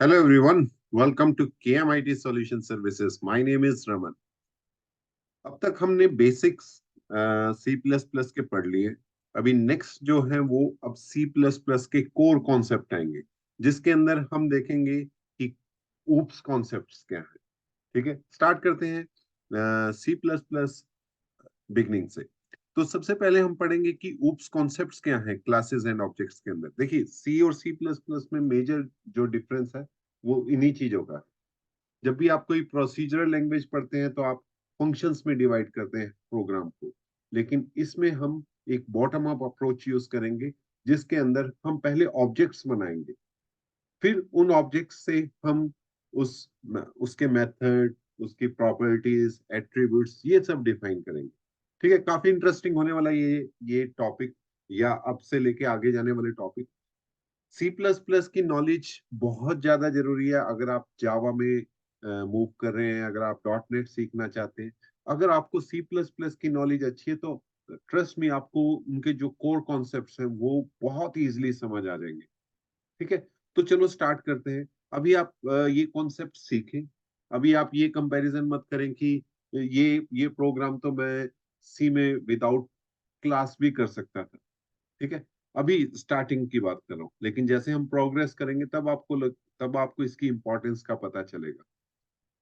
Hello everyone, welcome to KMIT Solution Services. My name is Raman. अब तक हमने basics C plus plus के पढ़ लिए। अभी नेक्स्ट जो है वो अब सी प्लस प्लस के कोर कॉन्सेप्ट आएंगे, जिसके अंदर हम देखेंगे कि ऊप्स कॉन्सेप्ट्स क्या है। ठीक है, स्टार्ट करते हैं सी प्लस प्लस बिगनिंग से। तो सबसे पहले हम पढ़ेंगे कि ऊप्स कॉन्सेप्ट्स क्या हैं क्लासेस एंड ऑब्जेक्ट्स के अंदर। देखिए, सी और सी प्लस प्लस में मेजर जो डिफरेंस है वो इन्हीं चीजों का है। जब भी आप कोई प्रोसीजरल लैंग्वेज पढ़ते हैं तो आप फंक्शंस में डिवाइड करते हैं प्रोग्राम को, लेकिन इसमें हम एक बॉटम अप अप्रोच यूज करेंगे, जिसके अंदर हम पहले ऑब्जेक्ट्स बनाएंगे, फिर उन ऑब्जेक्ट्स से हम उस उसके मेथड, उसकी प्रॉपर्टीज, एट्रीब्यूट्स, ये सब डिफाइन करेंगे। ठीक है, काफी इंटरेस्टिंग होने वाला ये टॉपिक, या अब से लेके आगे जाने वाले टॉपिक। सी प्लस प्लस की नॉलेज बहुत ज्यादा जरूरी है अगर आप जावा में मूव कर रहे हैं, अगर आप डॉट नेट सीखना चाहते हैं। अगर आपको सी प्लस प्लस की नॉलेज अच्छी है तो ट्रस्ट में आपको उनके जो कोर कॉन्सेप्ट्स हैं वो बहुत इजीली समझ आ जाएंगे। ठीक है, तो चलो स्टार्ट करते हैं। अभी आप ये कॉन्सेप्ट सीखें। अभी आप ये कंपैरिजन मत करें कि ये प्रोग्राम तो मैं सी में विदाउट क्लास भी कर सकता था। ठीक है, अभी स्टार्टिंग की बात कर रहा हूँ, लेकिन जैसे हम प्रोग्रेस करेंगे तब आपको इसकी इंपॉर्टेंस का पता चलेगा।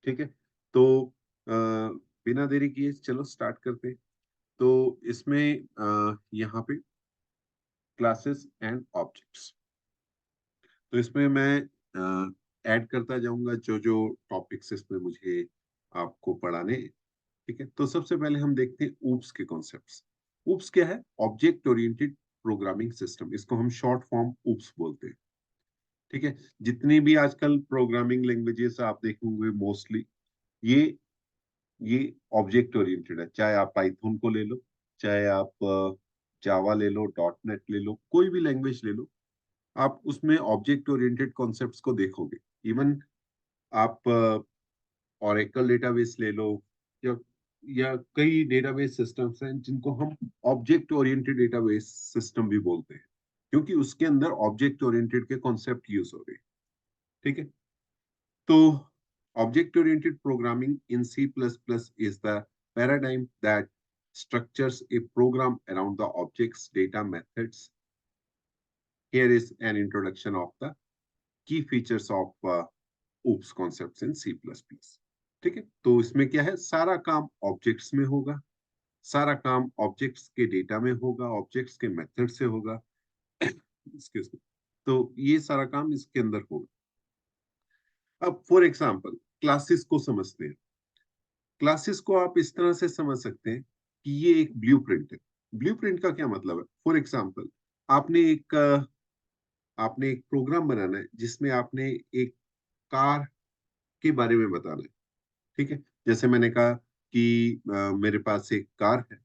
ठीक है, तो बिना देरी किए चलो स्टार्ट करते हैं। तो इसमें यहाँ पे क्लासेस एंड ऑब्जेक्ट्स, तो इसमें मैं ऐड करता जाऊंगा जो जो टॉपिक्स इसमें मुझे आपको पढ़ाने हैं। ठीक है, तो सबसे पहले हम देखते हैं ऊप्स के कॉन्सेप्ट्स। ऊप्स क्या है? ऑब्जेक्ट ओरिएंटेड प्रोग्रामिंग सिस्टम, इसको हम शॉर्ट फॉर्म ऊप्स बोलते हैं। ठीक है, जितनी भी आजकल प्रोग्रामिंग लैंग्वेजेस आप देखेंगे मोस्टली ये ये ऑब्जेक्ट ओरिएंटेड है। चाहे आप पाइथन को ले लो, चाहे आप जावा ले लो, डॉट नेट ले लो, कोई भी लैंग्वेज ले लो, आप उसमें ऑब्जेक्ट ओरिएंटेड कॉन्सेप्ट्स को देखोगे। इवन आप ओरेकल डेटाबेस ले लो, या कई डेटाबेस सिस्टम्स हैं जिनको हम ऑब्जेक्ट ओरिएंटेड डेटाबेस सिस्टम भी बोलते हैं, क्योंकि उसके अंदर ऑब्जेक्ट ओरिएंटेड के कॉन्सेप्ट यूज हो रहे हैं। ठीक है, तो object oriented programming in C++ is the paradigm that structures a program around the object's data methods. Here is an introduction of the key features of OOPS concepts in C++. ठीक है, तो इसमें क्या है, सारा काम ऑब्जेक्ट्स में होगा, सारा काम ऑब्जेक्ट्स के डेटा में होगा, ऑब्जेक्ट्स के मेथड से होगा। Excuse me. तो ये सारा काम इसके अंदर होगा। अब फॉर एग्जाम्पल क्लासेस को समझते हैं। क्लासेस को आप इस तरह से समझ सकते हैं कि ये एक ब्लूप्रिंट है। ब्लूप्रिंट का क्या मतलब है? फॉर एग्जाम्पल आपने एक प्रोग्राम बनाना है जिसमें आपने एक कार के बारे में बताना है। ठीक है, जैसे मैंने कहा कि मेरे पास एक कार है।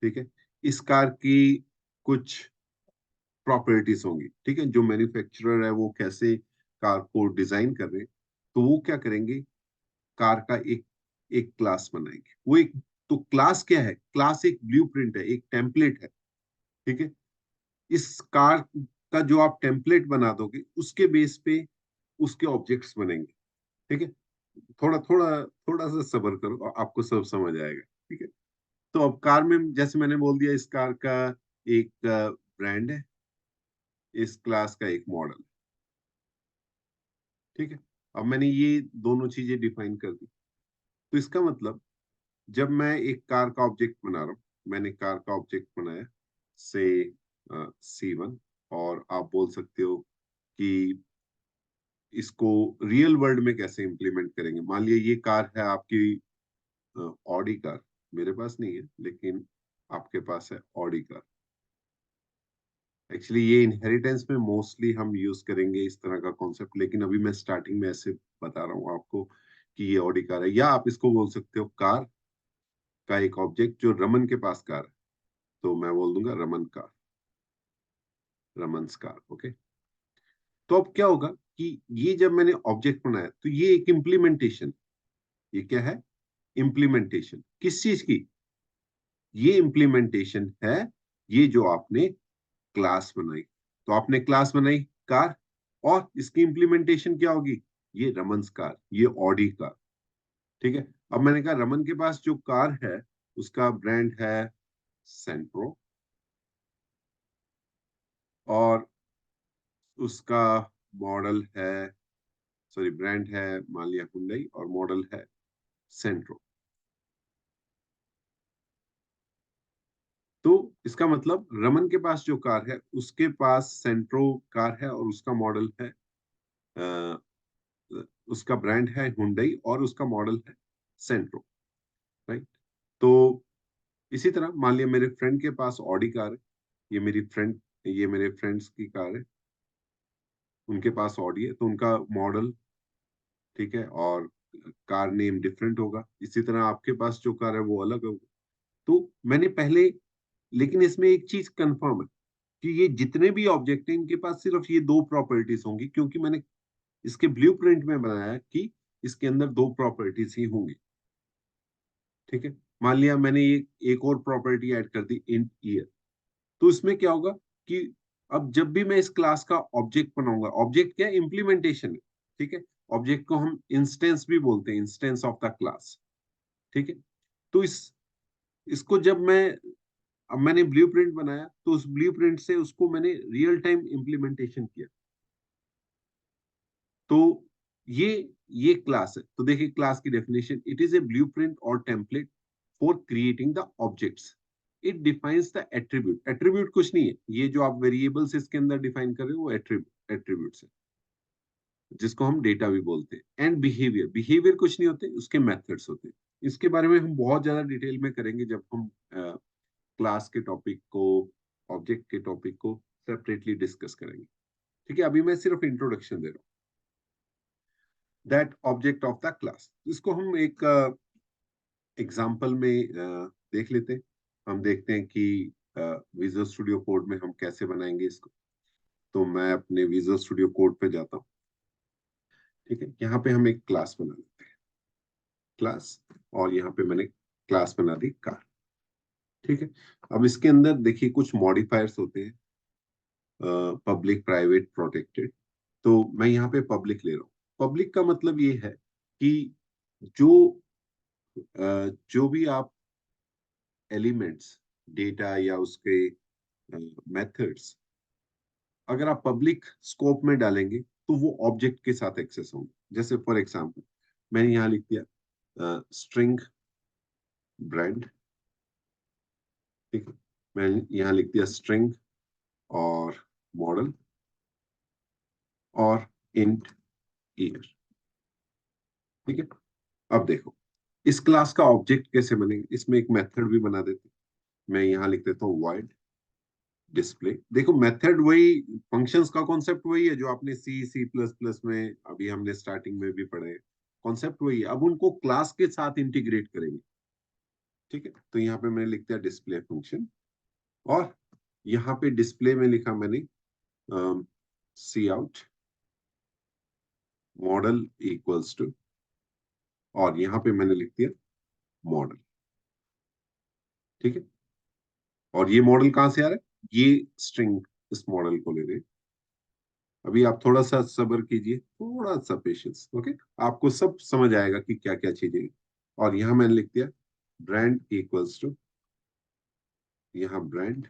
ठीक है, इस कार की कुछ प्रॉपर्टीज होंगी। ठीक है, जो मैन्युफैक्चरर है वो कैसे कार को डिजाइन कर रहे हैं, तो वो क्या करेंगे, कार का एक एक क्लास बनाएंगे। वो एक, तो क्लास क्या है? क्लास एक ब्लूप्रिंट है, एक टेम्पलेट है। ठीक है, इस कार का जो आप टेम्पलेट बना दोगे उसके बेस पे उसके ऑब्जेक्ट्स बनेंगे। ठीक है, थोड़ा थोड़ा थोड़ा सा सब्र करो और आपको सब समझ आएगा। ठीक है, तो अब कार में जैसे मैंने बोल दिया, इस कार का एक ब्रांड है, इस क्लास का एक मॉडल। ठीक है, अब मैंने ये दोनों चीजें डिफाइन कर दी। तो इसका मतलब, जब मैं एक कार का ऑब्जेक्ट बना रहा हूँ, मैंने कार का ऑब्जेक्ट बनाया से C1, और आप बोल सकते हो कि इसको रियल वर्ल्ड में कैसे इम्प्लीमेंट करेंगे। मान लिया ये कार है आपकी ऑडी कार, मेरे पास नहीं है लेकिन आपके पास है ऑडी कार। एक्चुअली ये इनहेरिटेंस में मोस्टली हम यूज करेंगे इस तरह का कॉन्सेप्ट, लेकिन अभी मैं स्टार्टिंग में ऐसे बता रहा हूँ आपको कि ये ऑडी कार है। या आप इसको बोल सकते हो कार का एक ऑब्जेक्ट जो रमन के पास कार है, तो मैं बोल दूंगा रमन कार, रमन्स कार। ओके, तो अब क्या होगा कि ये जब मैंने ऑब्जेक्ट बनाया तो ये एक इम्प्लीमेंटेशन, ये क्या है? इम्प्लीमेंटेशन किस चीज की? ये इम्प्लीमेंटेशन है ये जो आपने क्लास बनाई। तो आपने क्लास बनाई कार, और इसकी इम्प्लीमेंटेशन क्या होगी, ये रमन्स कार, ये ऑडी कार। ठीक है, अब मैंने कहा रमन के पास जो कार है उसका ब्रांड है सेंट्रो, और उसका मॉडल है, सॉरी ब्रांड है मान लिया हुंडई, और मॉडल है सेंट्रो। तो इसका मतलब रमन के पास जो कार है उसके पास सेंट्रो कार है, और उसका मॉडल है अ, उसका ब्रांड है हुंडई, और उसका मॉडल है सेंट्रो, राइट। तो इसी तरह मान लिया मेरे फ्रेंड के पास ऑडी कार है, ये मेरी फ्रेंड, ये मेरे फ्रेंड्स की कार है, उनके पास ऑडी है, तो उनका मॉडल, ठीक है, और कार नेम डिफरेंट होगा। इसी तरह आपके पास जो कार है वो अलग होगा। तो मैंने पहले, लेकिन इसमें एक चीज कंफर्म है कि ये जितने भी ऑब्जेक्ट हैं इनके पास सिर्फ ये दो प्रॉपर्टीज होंगी, क्योंकि मैंने इसके ब्लूप्रिंट में बनाया कि इसके अंदर दो प्रॉपर्टीज ही होंगी। ठीक है, मान लिया मैंने ये एक और प्रॉपर्टी ऐड कर दी, इंट ईयर। तो इसमें क्या होगा कि अब जब भी मैं इस क्लास का ऑब्जेक्ट बनाऊंगा, ऑब्जेक्ट क्या है, इम्प्लीमेंटेशन है। ठीक है, ऑब्जेक्ट को हम इंस्टेंस भी बोलते हैं, इंस्टेंस ऑफ द क्लास। ठीक है, तो इसको जब मैं, अब मैंने ब्लूप्रिंट बनाया तो उस ब्लूप्रिंट से उसको मैंने रियल टाइम इम्प्लीमेंटेशन किया। तो ये ये क्लास है। तो देखिए क्लास की definition, it is a blueprint और template for creating the objects. It defines the attribute. Attribute कुछ नहीं है, ये जो आप वेरिएबल्स इसके अंदर डिफाइन कर रहे हो वो एट्रीब्यूट्स है, जिसको हम डेटा भी बोलते हैं। एंड बिहेवियर, बिहेवियर कुछ नहीं होते, उसके मेथड्स होते हैं। इसके बारे में हम बहुत ज्यादा डिटेल में करेंगे जब हम क्लास के टॉपिक को, ऑब्जेक्ट के टॉपिक को सेपरेटली डिस्कस करेंगे। ठीक है, अभी मैं सिर्फ इंट्रोडक्शन दे रहा हूँ। That object of the class, इसको हम एक एग्जाम्पल में देख लेते हैं। हम देखते हैं कि विजुअल स्टूडियो कोड में हम कैसे बनाएंगे इसको। तो मैं अपने विजुअल स्टूडियो कोड पे जाता हूँ। ठीक है, यहाँ पे हम एक क्लास बना लेते हैं, क्लास, और यहाँ पे मैंने क्लास बना दी कार। ठीक है, अब इसके अंदर देखिए कुछ मॉडिफायर्स होते हैं, पब्लिक, प्राइवेट, प्रोटेक्टेड। तो मैं यहाँ पे पब्लिक ले रहा हूँ। पब्लिक का मतलब ये है कि जो जो भी आप एलिमेंट्स, डेटा या उसके मेथड्स अगर आप पब्लिक स्कोप में डालेंगे तो वो ऑब्जेक्ट के साथ एक्सेस होंगे। जैसे फॉर एग्जांपल मैंने यहाँ लिख दिया स्ट्रिंग ब्रांड। ठीक है, मैंने यहाँ लिख दिया स्ट्रिंग और मॉडल और इंट ईयर। ठीक है, अब देखो इस क्लास का ऑब्जेक्ट कैसे बनेगा, इसमें एक मेथड भी बना देते हैं। मैं यहाँ लिख देता हूँ void डिस्प्ले। देखो मेथड वही, फंक्शंस का कॉन्सेप्ट वही है जो आपने सी, सी प्लस प्लस में, अभी हमने स्टार्टिंग में भी पढ़े। कॉन्सेप्ट वही है, अब उनको क्लास के साथ इंटीग्रेट करेंगे। ठीक है, तो यहाँ पे मैंने लिख दिया डिस्प्ले फंक्शन, और यहाँ पे डिस्प्ले में लिखा मैंने सी आउट मॉडल इक्वल्स टू, और यहाँ पे मैंने लिख दिया मॉडल। ठीक है, और ये मॉडल कहाँ से आ रहा है, ये स्ट्रिंग इस मॉडल को ले रहे हैं। अभी आप थोड़ा सा सब्र कीजिए, थोड़ा सा पेशेंस, ओके, आपको सब समझ आएगा कि क्या क्या चीजें। और यहाँ मैंने लिख दिया ब्रांड इक्वल्स टू, यहाँ ब्रांड,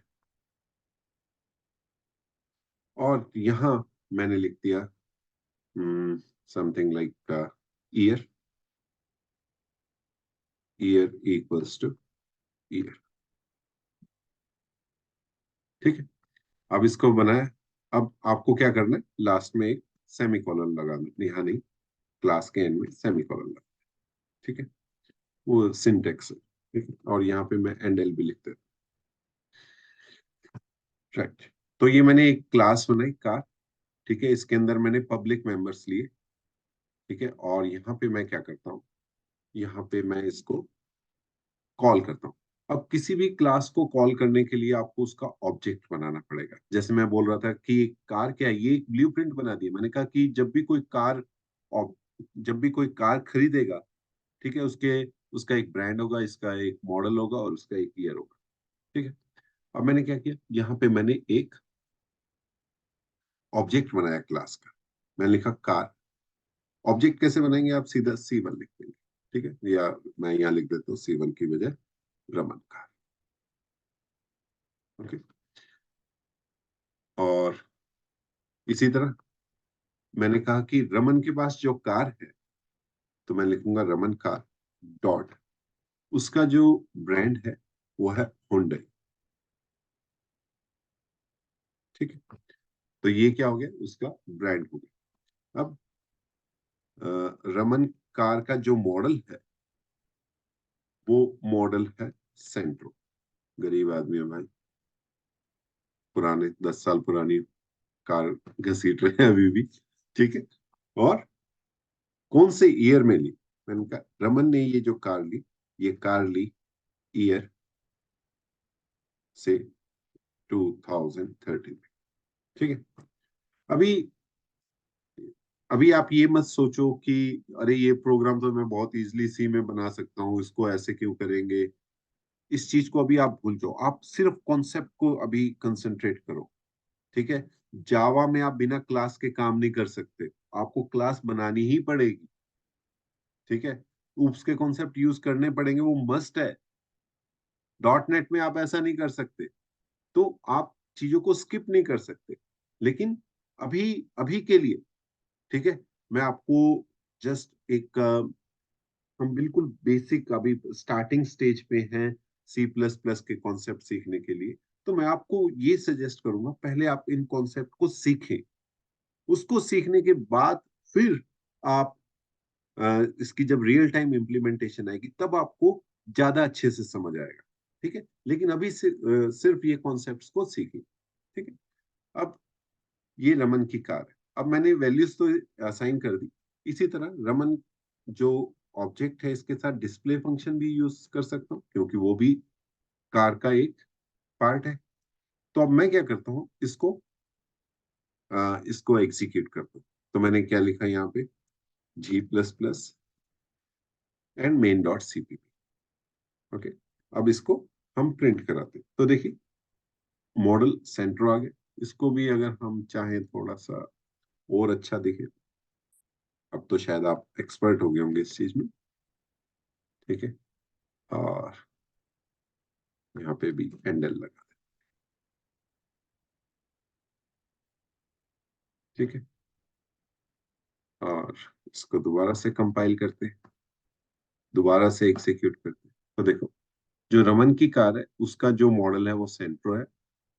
और यहाँ मैंने लिख दिया something like year, year equals two year. ठीक है, अब इसको बनाया। अब आपको क्या करना है, लास्ट में एक सेमीकोलन लगाना, यहाँ नहीं, क्लास के एंड में सेमीकोलन लगा। ठीक है, वो सिंटेक्स है। ठीक है, और यहाँ पे मैं एंड एल भी लिख देता हूँ। राइट, तो ये मैंने एक क्लास बनाई कार। ठीक है, इसके अंदर मैंने पब्लिक मेंबर्स लिए। ठीक है, और यहाँ पे मैं क्या करता हूँ, यहाँ पे मैं इसको कॉल करता हूँ। अब किसी भी क्लास को कॉल करने के लिए आपको उसका ऑब्जेक्ट बनाना पड़ेगा। जैसे मैं बोल रहा था कि कार क्या है, ये एक ब्लूप्रिंट बना दी। मैंने कहा कि जब भी कोई कार खरीदेगा, ठीक है, उसका एक ब्रांड होगा, इसका एक मॉडल होगा, और उसका एक ईयर होगा। ठीक है, अब मैंने क्या किया, यहाँ पे मैंने एक ऑब्जेक्ट बनाया क्लास का। मैंने लिखा कार। ऑब्जेक्ट कैसे बनाएंगे, आप सीधा C1 लिख देंगे, ठीक है, या मैं यहाँ लिख देता हूँ C1 की बजाय रमन कार। ओके। और इसी तरह मैंने कहा कि रमन के पास जो कार है, तो मैं लिखूंगा रमन कार डॉट, उसका जो ब्रांड है वो है Hyundai। ठीक है, तो ये क्या हो गया, उसका ब्रांड हो गया। अब रमन कार का जो मॉडल है वो मॉडल है सेंट्रो। गरीब आदमी है भाई, पुराने 10 साल पुरानी कार घसीट रहे हैं अभी भी। ठीक है। और कौन से ईयर में ली, मैंने कहा रमन ने ये जो कार ली, ये कार ली ईयर से 2013 में। ठीक है। अभी अभी आप ये मत सोचो कि अरे ये प्रोग्राम तो मैं बहुत इजीली सी में बना सकता हूँ, इसको ऐसे क्यों करेंगे। इस चीज को अभी आप भूल जाओ, आप सिर्फ कॉन्सेप्ट को अभी कंसंट्रेट करो। ठीक है। जावा में आप बिना क्लास के काम नहीं कर सकते, आपको क्लास बनानी ही पड़ेगी। ठीक है। ऊप्स के कॉन्सेप्ट यूज करने पड़ेंगे, वो मस्ट है। डॉट नेट में आप ऐसा नहीं कर सकते, तो आप चीजों को स्किप नहीं कर सकते। लेकिन अभी अभी के लिए, ठीक है, मैं आपको जस्ट एक हम बिल्कुल बेसिक अभी स्टार्टिंग स्टेज पे हैं C++ के कॉन्सेप्ट सीखने के लिए। तो मैं आपको ये सजेस्ट करूंगा, पहले आप इन कॉन्सेप्ट को सीखें। उसको सीखने के बाद फिर आप इसकी जब रियल टाइम इम्प्लीमेंटेशन आएगी तब आपको ज्यादा अच्छे से समझ आएगा। ठीक है। लेकिन अभी सिर्फ ये कॉन्सेप्ट्स को सीखें। ठीक है। अब ये रमन की कार है। अब मैंने वैल्यूज तो असाइन कर दी। इसी तरह रमन जो ऑब्जेक्ट है, इसके साथ डिस्प्ले फंक्शन भी यूज कर सकता हूँ, क्योंकि वो भी कार का एक पार्ट है। तो अब मैं क्या करता हूँ, इसको एग्जीक्यूट करता हूँ। तो मैंने क्या लिखा यहाँ पे, G++ and main dot CPP। Okay. अब इसको हम प्रिंट कराते हैं, तो देखिए मॉडल सेंटर आ गया। इसको भी अगर हम चाहें थोड़ा सा और अच्छा दिखे, अब तो शायद आप एक्सपर्ट हो गए होंगे इस चीज में। ठीक है। और यहाँ पे भी हैंडल लगा। ठीक है। और इसको दोबारा से कंपाइल करते हैं, दोबारा से एग्जीक्यूट करते हैं। तो देखो, जो रमन की कार है उसका जो मॉडल है वो सेंट्रो है,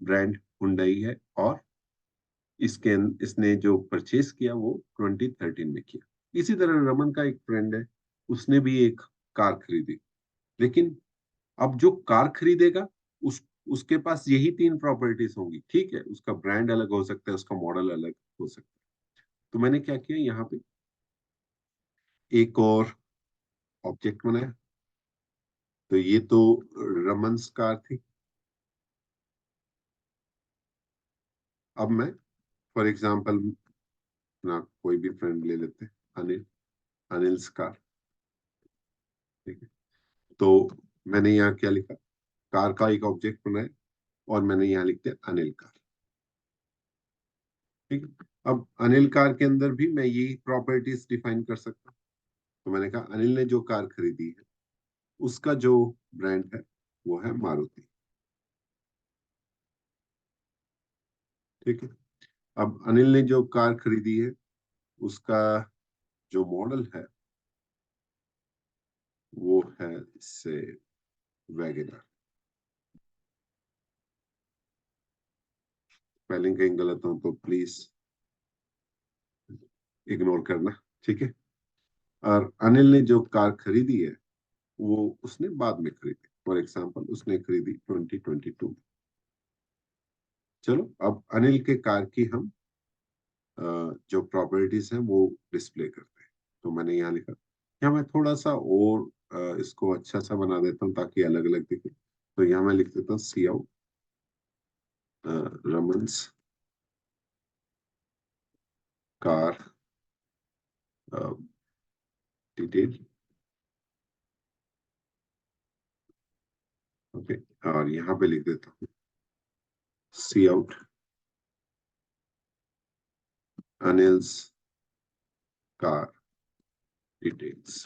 ब्रांड हुंडई है, और इसने जो परचेस किया वो 2013 में किया। इसी तरह रमन का एक फ्रेंड है, उसने भी एक कार खरीदी। लेकिन अब जो कार खरीदेगा, उस उसके पास यही तीन प्रॉपर्टीज होंगी। ठीक है, उसका ब्रांड अलग हो सकता है, उसका मॉडल अलग हो सकता है। तो मैंने क्या किया, यहाँ पे एक और ऑब्जेक्ट बनाया। तो ये तो रमन्स कार थी। अब मैं फॉर एग्जांपल ना कोई भी फ्रेंड ले लेते हैं, अनिल, अनिल्स कार। ठीक है। तो मैंने यहाँ क्या लिखा, कार का एक ऑब्जेक्ट बनाया, और मैंने यहाँ लिख दिया अनिल कार। ठीक है। अब अनिल कार के अंदर भी मैं यही प्रॉपर्टीज डिफाइन कर सकता हूँ। तो मैंने कहा अनिल ने जो कार खरीदी है उसका जो ब्रांड है वो है मारुति। ठीक है। अब अनिल ने जो कार खरीदी है उसका जो मॉडल है वो है से वैगनर। स्पेलिंग कहीं गलत हो तो प्लीज इग्नोर करना। ठीक है। और अनिल ने जो कार खरीदी है वो उसने बाद में खरीदी, फॉर एग्जाम्पल उसने खरीदी 2022 में। चलो अब अनिल के कार की हम जो प्रॉपर्टीज हैं वो डिस्प्ले करते हैं। तो मैंने यहाँ लिखा, यहाँ मैं थोड़ा सा और इसको अच्छा सा बना देता हूँ ताकि अलग अलग दिखे। तो यहाँ मैं लिख देता हूँ सी आउट रमन्स कार डिटेल। ओके। और यहाँ पे लिख देता हूँ सी आउट अनिल्स कार डिटेल्स।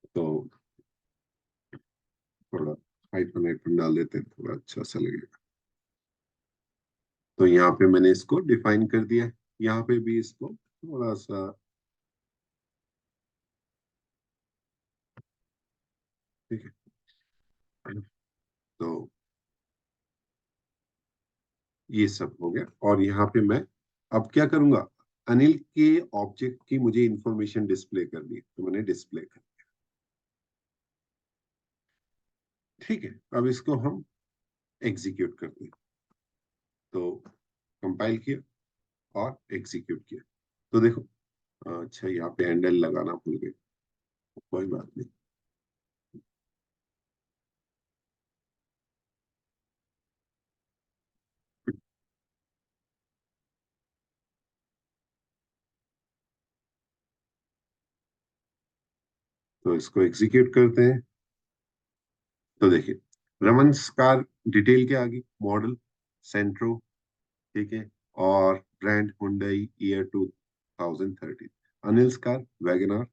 तो थोड़ा हाइफन हाइफन डाल देते हैं, थोड़ा अच्छा सा लगेगा। तो यहाँ पे मैंने इसको डिफाइन कर दिया है, यहाँ पे भी इसको थोड़ा सा, ठीक है। तो ये सब हो गया, और यहाँ पे मैं अब क्या करूंगा, अनिल के ऑब्जेक्ट की मुझे इंफॉर्मेशन डिस्प्ले करनी है, तो मैंने डिस्प्ले कर, ठीक है। अब इसको हम एग्जीक्यूट करते हैं। तो कंपाइल किया और एग्जीक्यूट किया, तो देखो, अच्छा यहाँ पे हैंडल लगाना भूल गए, कोई बात नहीं। तो इसको एग्जीक्यूट करते हैं। तो देखिए, रमन कार डिटेल के आगे मॉडल सेंट्रो, ठीक है, और brand Hyundai year 2013, Anil car Wagner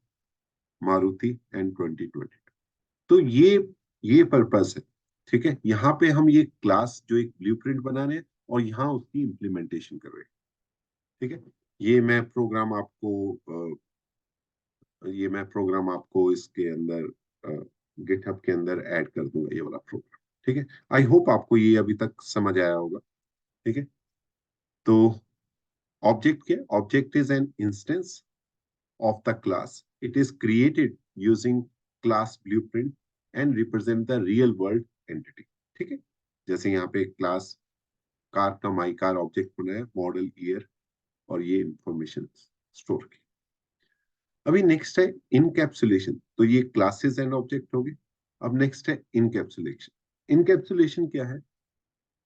Maruti and 2020। तो ये पर्पस है, ठीक है। यहाँ पे हम ये क्लास जो एक ब्लूप्रिंट बना रहे हैं, और यहाँ उसकी इम्प्लीमेंटेशन कर रहे हैं, ठीक है। ये मैं प्रोग्राम आपको ये मैं प्रोग्राम आपको इसके अंदर गिटहब के अंदर ऐड कर दूंगा, ये वाला प्रोग्राम, ठीक है। आई होप आपको ये अभी तक समझ आया होगा, ठीक है। तो ऑब्जेक्ट क्या, object is an instance of the class. It is created using class blueprint and represent the real world entity. ठीक है, जैसे यहाँ पे क्लास कार का माई कार ऑब्जेक्ट बना है, मॉडल ईयर और ये इंफॉर्मेशन स्टोर की। अभी नेक्स्ट है इनकैप्सुलेशन। तो ये क्लासेस एंड ऑब्जेक्ट हो गए। अब नेक्स्ट है इनकैप्सुलेशन। इनकैप्सुलेशन क्या है,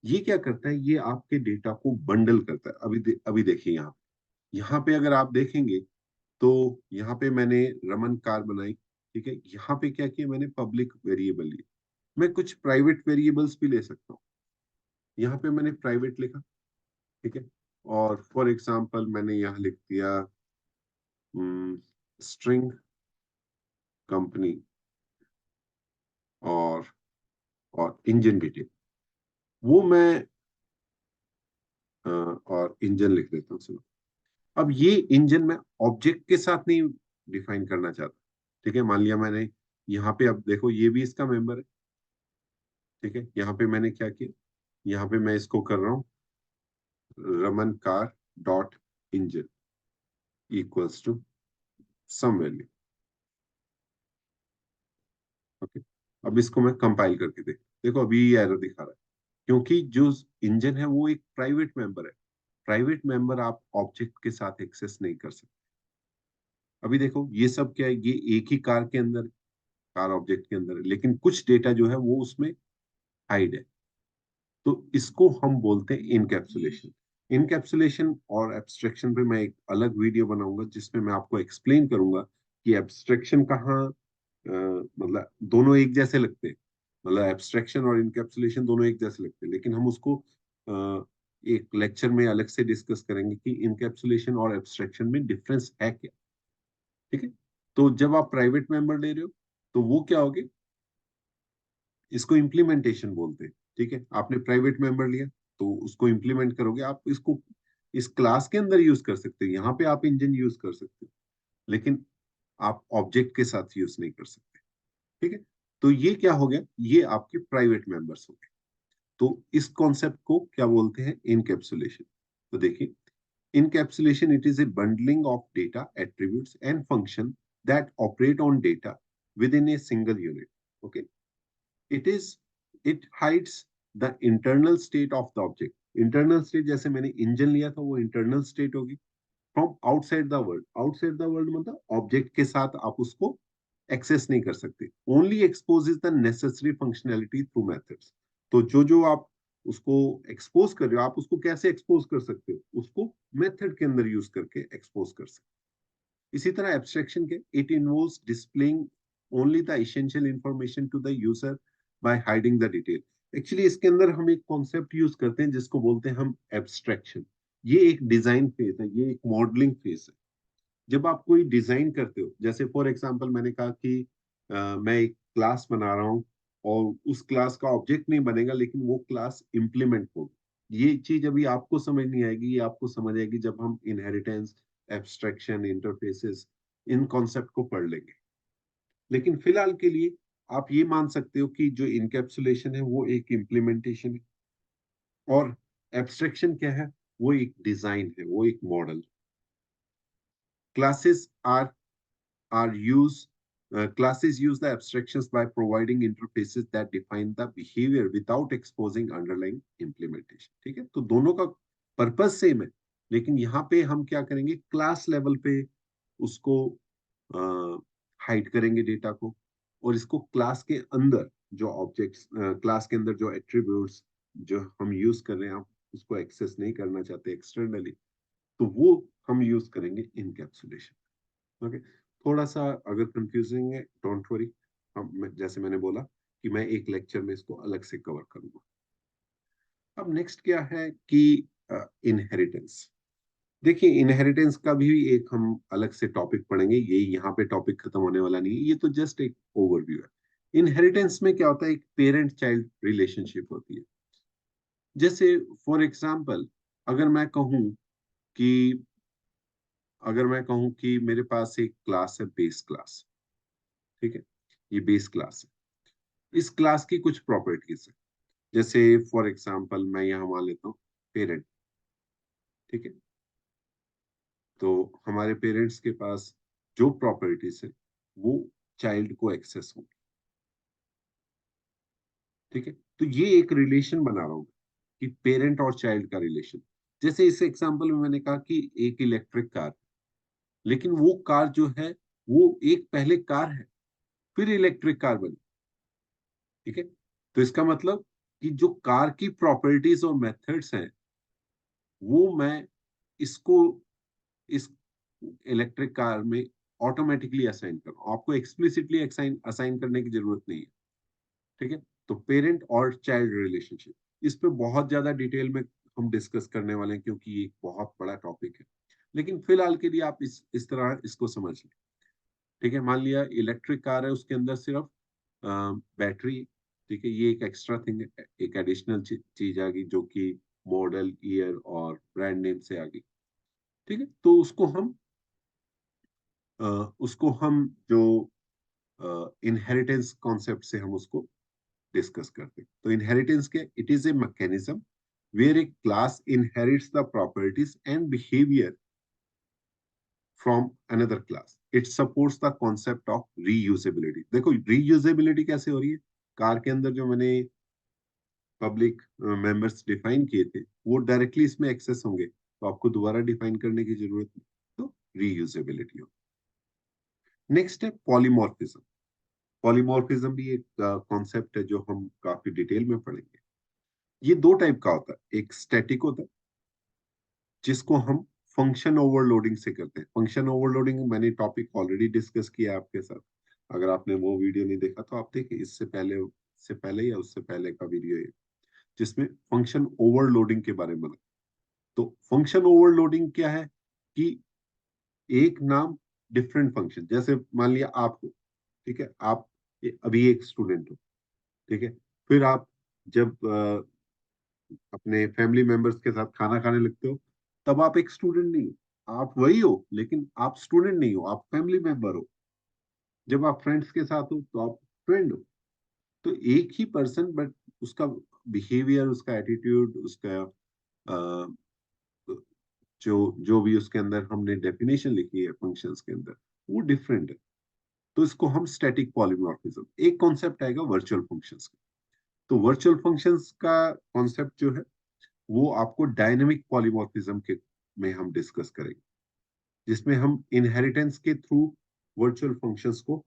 ये क्या करता है, ये आपके डेटा को बंडल करता है। अभी देखिए यहाँ पे अगर आप देखेंगे, तो यहाँ पे मैंने रमन कार बनाई, ठीक है। यहाँ पे क्या किया, मैंने पब्लिक वेरिएबल लिए। मैं कुछ प्राइवेट वेरिएबल्स भी ले सकता हूँ, यहाँ पे मैंने प्राइवेट लिखा, ठीक है। और फॉर एग्जांपल मैंने यहाँ लिख दिया स्ट्रिंग कंपनी और इंजन डिटेल, वो मैं और इंजन लिख देता हूँ, सुनो। अब ये इंजन मैं ऑब्जेक्ट के साथ नहीं डिफाइन करना चाहता, ठीक है। मान लिया मैंने यहाँ पे, अब देखो ये भी इसका मेंबर है, ठीक है। यहाँ पे मैंने क्या किया, यहाँ पे मैं इसको कर रहा हूँ रमन car dot engine equals to some value, okay. अब इसको मैं कंपाइल करके देखो अभी ये एरर दिखा रहा है, क्योंकि जो इंजन है वो एक प्राइवेट मेंबर है। प्राइवेट मेंबर आप ऑब्जेक्ट के साथ एक्सेस नहीं कर सकते। अभी देखो ये सब क्या है, ये एक ही कार के अंदर, कार ऑब्जेक्ट के अंदर है, लेकिन कुछ डेटा जो है वो उसमें हाइड है। तो इसको हम बोलते हैं इनकैप्सुलेशन। इनकैप्सुलेशन और एब्स्ट्रैक्शन पे मैं एक अलग वीडियो बनाऊंगा, जिसमें मैं आपको एक्सप्लेन करूंगा कि एब्स्ट्रैक्शन कहाँ, मतलब दोनों एक जैसे लगते हैं, मतलब एब्स्ट्रैक्शन और इनकैप्सुलेशन दोनों एक जैसे लगते हैं, लेकिन हम उसको एक लेक्चर में अलग से डिस्कस करेंगे कि इनकैप्सुलेशन और एब्स्ट्रैक्शन में डिफरेंस है क्या, ठीक है। तो जब आप प्राइवेट मेंबर ले रहे हो, तो वो क्या होगे, इसको इम्प्लीमेंटेशन बोलते हैं, ठीक है। आपने प्राइवेट मेंबर लिया, तो उसको इम्प्लीमेंट करोगे, आप इसको इस क्लास के अंदर यूज कर सकते हो, यहाँ पे आप इंजन यूज कर सकते हो, लेकिन आप ऑब्जेक्ट के साथ यूज नहीं कर सकते, ठीक है। तो ये क्या हो गया, ये आपके प्राइवेट मेंबर्स हो गए। तो इस कॉन्सेप्ट को क्या बोलते हैं, इनकैप्सुलेशन। तो देखिए, encapsulation it is A bundling of data attributes and function that operate on data with in a single unit, okay. it is it hides the internal state of the object. Internal state, जैसे मैंने engine लिया था, वो internal state होगी। From outside the world, outside the world मतलब object के साथ आप उसको एक्सेस नहीं कर सकते। Only expose the necessary functionality through methods. तो जो आप उसको एक्सपोज कर रहे हो, आप उसको कैसे एक्सपोज कर सकते हो, उसको मेथड के अंदर यूज करके एक्सपोज कर सकते हो। इसी तरह एब्स्ट्रैक्शन के, it involves displaying only the essential information to the user by hiding the detail. Actually इसके अंदर हम एक कॉन्सेप्ट यूज करते हैं जिसको बोलते हैं हम एब्स्ट्रैक्शन। ये एक डिजाइन फेज है, ये एक मॉडलिंग फेज है। जब आप कोई डिजाइन करते हो, जैसे फॉर एग्जांपल मैंने कहा कि मैं एक क्लास बना रहा हूँ और उस क्लास का ऑब्जेक्ट नहीं बनेगा लेकिन वो क्लास इम्प्लीमेंट होगी। ये चीज अभी आपको समझ नहीं आएगी, ये आपको समझ आएगी जब हम इनहेरिटेंस, एब्स्ट्रैक्शन, इंटरफेसेस, इन कॉन्सेप्ट को पढ़ लेंगे। लेकिन फिलहाल के लिए आप ये मान सकते हो कि जो इनकैप्सुलेशन है वो एक इम्प्लीमेंटेशन है, और एब्स्ट्रैक्शन क्या है, वो एक डिजाइन है, वो एक model. Classes are used classes use the abstractions by providing interfaces that define the behavior without exposing underlying implementation। ठीक है, तो दोनों का पर्पस सेम है, लेकिन यहाँ पे हम क्या करेंगे, क्लास लेवल पे उसको हाइड करेंगे डेटा को, और इसको क्लास के अंदर जो ऑब्जेक्ट्स, क्लास के अंदर जो एट्रीब्यूट्स जो हम यूज कर रहे हैं, आप उसको एक्सेस नहीं करना चाहते एक्सटर्नली, तो वो हम यूज करेंगे इनकैप्सुलेशन। ओके, थोड़ा सा अगर कंफ्यूजिंग है डोंट वरी, हम जैसे मैंने बोला कि मैं एक लेक्चर में इसको अलग से कवर करूंगा। अब नेक्स्ट क्या है कि इनहेरिटेंस। देखिए, इनहेरिटेंस का भी एक हम अलग से टॉपिक पढ़ेंगे, ये यहाँ पे टॉपिक खत्म होने वाला नहीं है, ये तो जस्ट एक ओवरव्यू है। इनहेरिटेंस में क्या होता है, एक पेरेंट चाइल्ड रिलेशनशिप होती है। जैसे फॉर एग्जाम्पल, अगर मैं कहूँ कि अगर मैं कहूँ कि मेरे पास एक क्लास है, बेस क्लास। ठीक है, ये बेस क्लास है, इस क्लास की कुछ प्रॉपर्टीज है। जैसे फॉर एग्जांपल मैं यहाँ मान लेता हूँ पेरेंट। ठीक है, तो हमारे पेरेंट्स के पास जो प्रॉपर्टीज है वो चाइल्ड को एक्सेस होंगी। ठीक है, तो ये एक रिलेशन बना रहा हूँ कि पेरेंट और चाइल्ड का रिलेशन। जैसे इस एग्जांपल में मैंने कहा कि एक इलेक्ट्रिक कार, लेकिन वो कार जो है वो एक पहले कार है, फिर इलेक्ट्रिक कार बनी। ठीक है, तो इसका मतलब कि जो कार की प्रॉपर्टीज और मेथड्स हैं वो मैं इसको इस इलेक्ट्रिक कार में ऑटोमेटिकली असाइन कर रहा हूं, आपको एक्सप्लिसिटली असाइन असाइन करने की जरूरत नहीं है। ठीक है, तो पेरेंट और चाइल्ड रिलेशनशिप, इस पे बहुत ज्यादा डिटेल में हम डिस्कस करने वाले हैं क्योंकि ये एक बहुत बड़ा टॉपिक है। लेकिन फिलहाल के लिए आप इस तरह इसको समझ लें। ठीक है, मान लिया इलेक्ट्रिक कार है, उसके अंदर सिर्फ बैटरी। ठीक है, ये एक एक्स्ट्रा थिंग है, एक एडिशनल चीज आ गई जो कि मॉडल, ईयर और ब्रांड नेम से आ गई। ठीक है, तो उसको हम जो इनहेरिटेंस कॉन्सेप्ट से हम उसको डिस्कस करते हैं। तो इनहेरिटेंस क्या, it is a mechanism where a class inherits the properties and behaviour from another class. It supports the concept of reusability. देखो रीयूजेबिलिटी कैसे हो रही है, कार के अंदर जो मैंने पब्लिक मेंबर्स डिफाइन किए थे वो डायरेक्टली इसमें एक्सेस होंगे, तो आपको दोबारा डिफाइन करने की जरूरत नहीं, तो रीयूजेबिलिटी हो। नेक्स्ट है पॉलीमॉर्फिज्म। पॉलीमॉर्फिज्म भी एक कॉन्सेप्ट है जो हम काफी डिटेल में पढ़ेंगे। ये दो टाइप का होता है, एक स्टैटिक होता है जिसको हम फंक्शन ओवरलोडिंग से करते हैं। फंक्शन ओवरलोडिंग मैंने टॉपिक ऑलरेडी डिस्कस किया आपके साथ, अगर आपने वो वीडियो नहीं देखा तो आप देखिए, इससे पहले या उससे पहले का वीडियो है जिसमें फंक्शन ओवरलोडिंग के बारे में। तो फंक्शन ओवरलोडिंग क्या है कि एक नाम डिफरेंट फंक्शन, जैसे मान लिया आप हो। ठीक है, आप अभी एक स्टूडेंट हो। ठीक है, फिर आप जब अपने फैमिली मेंबर्स के साथ खाना खाने लगते हो, तब आप एक स्टूडेंट नहीं हो, आप वही हो लेकिन आप स्टूडेंट नहीं हो, आप फैमिली मेंबर हो। जब आप फ्रेंड्स के साथ हो तो आप फ्रेंड हो। तो एक ही पर्सन, बट उसका बिहेवियर, उसका एटीट्यूड, उसका अ, जो जो भी उसके अंदर हमने डेफिनेशन लिखी है फंक्शंस के अंदर, वो डिफरेंट है। तो इसको हम स्टैटिक पॉलीमॉर्फिज्म। एक कॉन्सेप्ट आएगा वर्चुअल फंक्शंस का। तो वर्चुअल फंक्शंस का कॉन्सेप्ट जो है वो आपको डायनेमिक पॉलीमॉर्फिज्म के में हम डिस्कस करेंगे, जिसमें हम इनहेरिटेंस के थ्रू वर्चुअल फंक्शंस को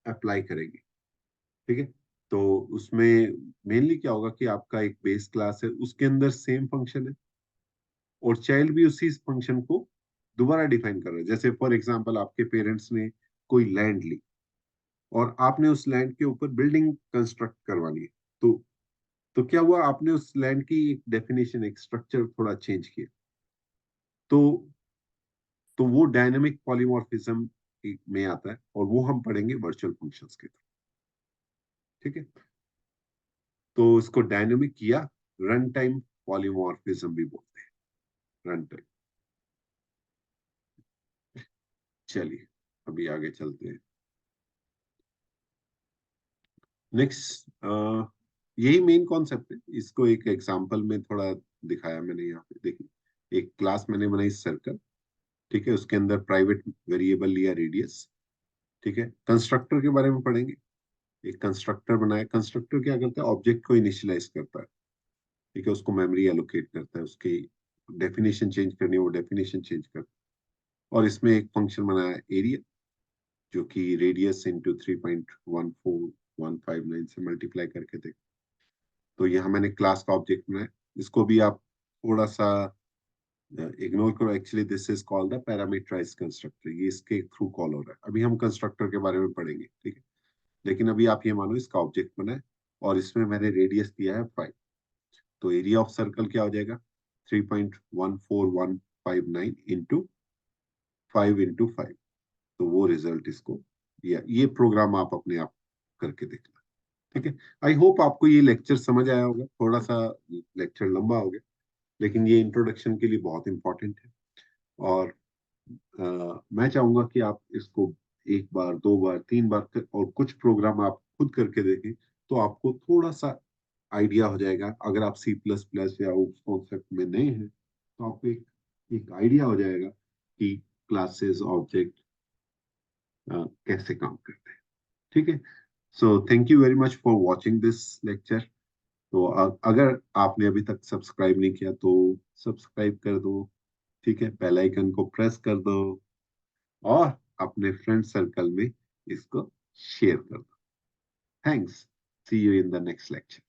अप्लाई करेंगे। ठीक है, तो उसमें मेनली क्या होगा कि आपका एक बेस क्लास है, उसके अंदर सेम फंक्शन है, और चाइल्ड भी उसी फंक्शन को दोबारा डिफाइन कर रहा है। जैसे फॉर एग्जांपल आपके पेरेंट्स ने कोई लैंड ली और आपने उस लैंड के ऊपर बिल्डिंग कंस्ट्रक्ट करवानी है, तो तो क्या हुआ, आपने उस लैंड की एक डेफिनेशन, एक स्ट्रक्चर थोड़ा चेंज किया, तो वो डायनेमिक पॉलीमॉर्फिज्म में आता है, और वो हम पढ़ेंगे वर्चुअल फंक्शंस के थ्रू। ठीक है, तो इसको डायनेमिक या रन टाइम पॉलीमॉर्फिज्म भी बोलते हैं, रन टाइम। चलिए अभी आगे चलते हैं। नेक्स्ट, यही मेन कॉन्सेप्ट है, इसको एक एग्जांपल में थोड़ा दिखाया मैंने यहाँ पे। देखिए, एक क्लास मैंने बनाई सर्कल, ठीक है, उसके अंदर प्राइवेट वेरिएबल लिया रेडियस। ठीक है, कंस्ट्रक्टर के बारे में पढ़ेंगे। एक कंस्ट्रक्टर बनाया, कंस्ट्रक्टर क्या करता है, ऑब्जेक्ट को इनिशियलाइज करता है, ठीक है, उसको मेमोरी एलोकेट करता है, उसकी डेफिनेशन चेंज करनी है वो डेफिनेशन चेंज करता है। और इसमें एक फंक्शन बनाया एरिया, जो कि रेडियस इंटू 3.14159 से मल्टीप्लाई करके दे। तो यहाँ मैंने क्लास का ऑब्जेक्ट बनाया। इसको भी आप थोड़ा सा इग्नोर करो, actually this is called the parameterised constructor, ये इसके थ्रू कॉल हो रहा है। अभी हम कंस्ट्रक्टर के बारे में पढ़ेंगे, ठीक है, लेकिन अभी आप ये मानो इसका ऑब्जेक्ट बनाए, और इसमें मैंने रेडियस दिया है 5। तो एरिया ऑफ सर्कल क्या हो जाएगा, 3.14159 इंटू 5 इंटू 5। तो वो रिजल्ट इसको, ये प्रोग्राम आप अपने आप करके देखना। ठीक है, आई होप आपको ये लेक्चर समझ आया होगा। थोड़ा सा लेक्चर लंबा हो गया, लेकिन ये इंट्रोडक्शन के लिए बहुत इंपॉर्टेंट है। और मैं चाहूंगा कि आप इसको एक बार, दो बार, तीन बार और कुछ प्रोग्राम आप खुद करके देखें, तो आपको थोड़ा सा आइडिया हो जाएगा। अगर आप सी प्लस प्लस या उस कॉन्सेप्ट में नए हैं, तो आपको एक एक आइडिया हो जाएगा कि क्लासेस, ऑब्जेक्ट कैसे काम करते हैं। ठीक है, so thank you very much for watching this lecture. तो अगर आपने अभी तक सब्सक्राइब नहीं किया तो सब्सक्राइब कर दो, ठीक है, बेल आइकन को प्रेस कर दो, और अपने फ्रेंड सर्कल में इसको शेयर कर दो। Thanks, see you in the next lecture.